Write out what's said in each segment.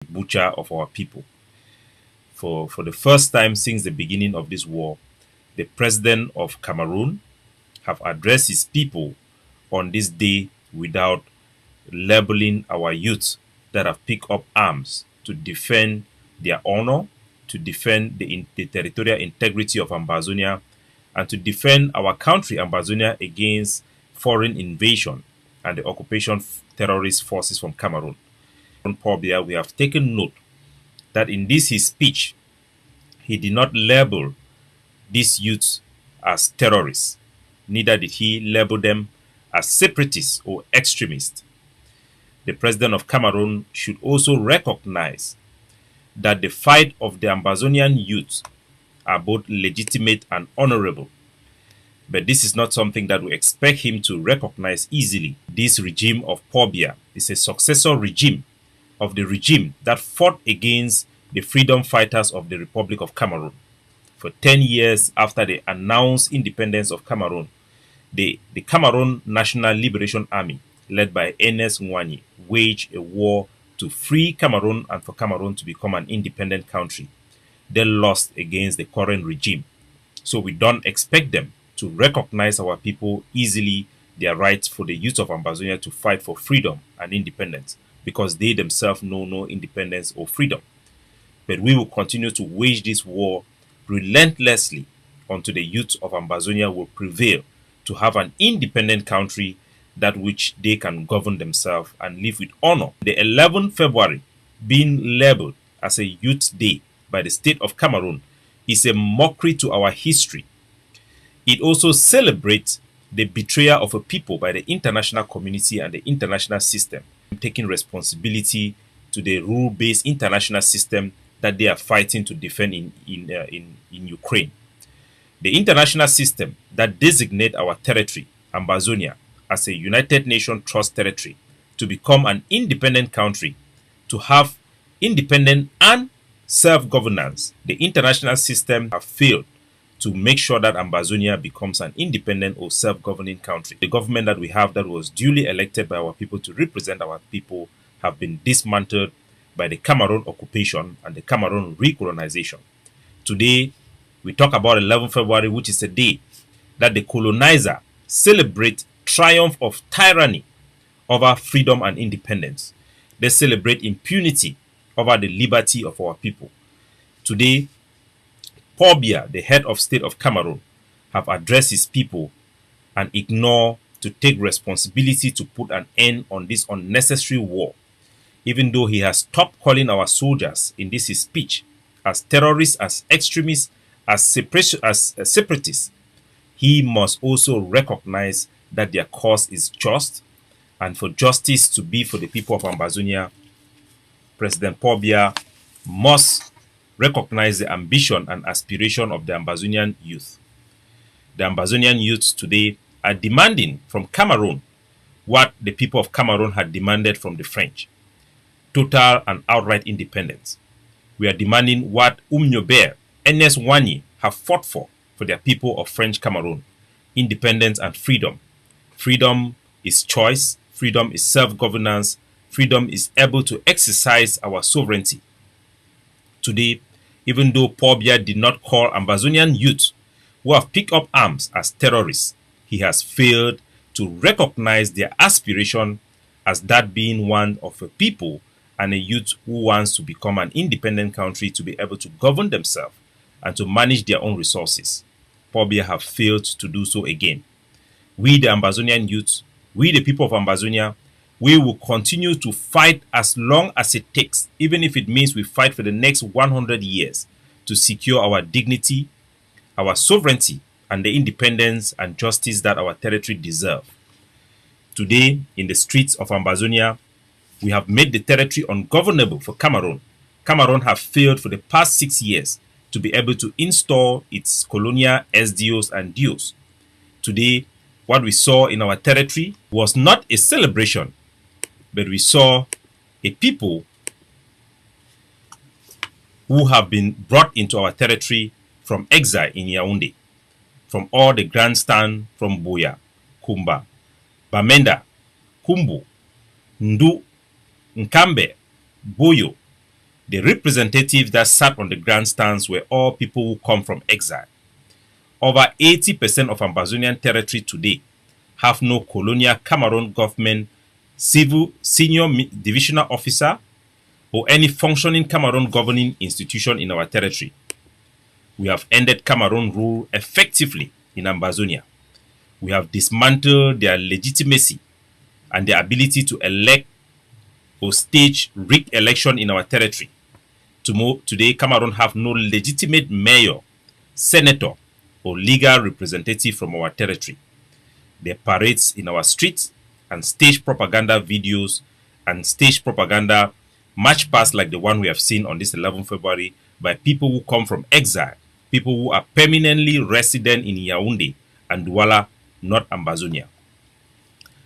butcher of our people. For the first time since the beginning of this war, the president of Cameroon have addressed his people on this day without labeling our youth that have picked up arms to defend their honor, to defend the territorial integrity of Ambazonia, and to defend our country, Ambazonia, against foreign invasion and the occupation terrorist forces from Cameroon. Paul Biya, we have taken note that in this his speech, he did not label these youths as terrorists. Neither did he label them as separatists or extremists. The president of Cameroon should also recognize that the fight of the Ambazonian youth are both legitimate and honorable. But this is not something that we expect him to recognize easily. This regime of Paul Biya is a successor regime of the regime that fought against the freedom fighters of the Republic of Cameroon. For 10 years after the announced independence of Cameroon, the Cameroon National Liberation Army, led by Ernest Nwani, waged a war to free Cameroon and for Cameroon to become an independent country. They lost against the current regime. So we don't expect them to recognize our people easily their rights for the youth of Ambazonia to fight for freedom and independence, because they themselves know no independence or freedom. But we will continue to wage this war relentlessly until the youth of Ambazonia will prevail to have an independent country that which they can govern themselves and live with honor. The 11th February being labeled as a Youth Day by the state of Cameroon is a mockery to our history. It also celebrates the betrayal of a people by the international community and the international system, taking responsibility to the rule-based international system that they are fighting to defend in Ukraine. The international system that designates our territory, Ambazonia, as a United Nations Trust territory, to become an independent country, to have independent and self-governance. The international system have failed to make sure that Ambazonia becomes an independent or self-governing country. The government that we have that was duly elected by our people to represent our people have been dismantled by the Cameroon occupation and the Cameroon recolonization. Today, we talk about 11 February, which is a day that the colonizer celebrate triumph of tyranny over freedom and independence. They celebrate impunity over the liberty of our people. Today, Paul Biya, the head of state of Cameroon, have addressed his people and ignore to take responsibility to put an end on this unnecessary war. Even though he has stopped calling our soldiers in this his speech as terrorists, as extremists, as separatists, he must also recognize that their cause is just, and for justice to be for the people of Ambazonia, President Paul Biya must recognize the ambition and aspiration of the Ambazonian youth. The Ambazonian youth today are demanding from Cameroon what the people of Cameroon had demanded from the French: total and outright independence. We are demanding what Umnyober, Ernest Nwani have fought for their people of French Cameroon: independence and freedom. Freedom is choice, freedom is self-governance, freedom is able to exercise our sovereignty. Today, even though Paul Biya did not call Ambazonian youth who have picked up arms as terrorists, he has failed to recognize their aspiration as that being one of a people and a youth who wants to become an independent country, to be able to govern themselves and to manage their own resources. Paul Biya have failed to do so again. We, the Ambazonian youth, we, the people of Ambazonia, we will continue to fight as long as it takes, even if it means we fight for the next 100 years to secure our dignity, our sovereignty, and the independence and justice that our territory deserve. Today, in the streets of Ambazonia, we have made the territory ungovernable for Cameroon. Cameroon have failed for the past 6 years to be able to install its colonial SDOs and DOs. Today, what we saw in our territory was not a celebration, but we saw a people who have been brought into our territory from exile in Yaoundé, from all the grandstand from Buya, Kumba, Bamenda, Kumbu, Ndu, Nkambe, Boyo, The representatives that sat on the grandstands were all people who come from exile. Over 80% of Ambazonian territory today have no colonial Cameroon government, civil senior divisional officer, or any functioning Cameroon governing institution in our territory. We have ended Cameroon rule effectively in Ambazonia. We have dismantled their legitimacy and their ability to elect or stage rigged election in our territory. Today, Cameroon have no legitimate mayor, senator, or legal representative from our territory. They parade in our streets and stage propaganda videos and stage propaganda march past like the one we have seen on this 11th February by people who come from exile, people who are permanently resident in Yaoundé and Douala, not Ambazonia.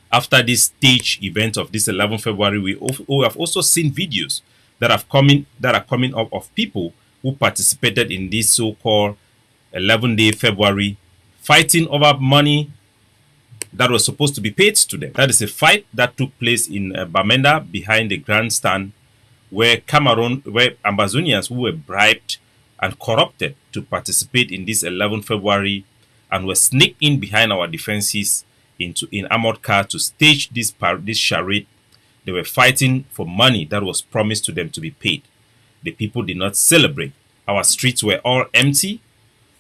After this stage event of this 11th February, we have also seen videos that are coming up of people who participated in this so-called 11-day February fighting over money that was supposed to be paid to them. That is a fight that took place in Bamenda behind the grandstand where Ambazonians who were bribed and corrupted to participate in this 11th February and were sneaked in behind our defenses in armored car to stage this charade. They were fighting for money that was promised to them to be paid. The people did not celebrate. Our streets were all empty.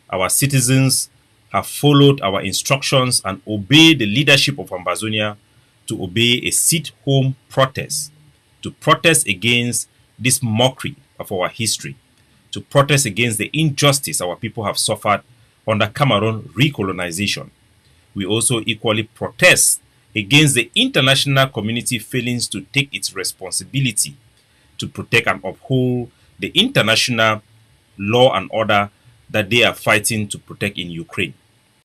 Our citizens have followed our instructions and obeyed the leadership of Ambazonia to obey a sit-home protest, to protest against this mockery of our history, to protest against the injustice our people have suffered under Cameroon recolonization. We also equally protest against the international community failings to take its responsibility to protect and uphold the international law and order that they are fighting to protect in Ukraine.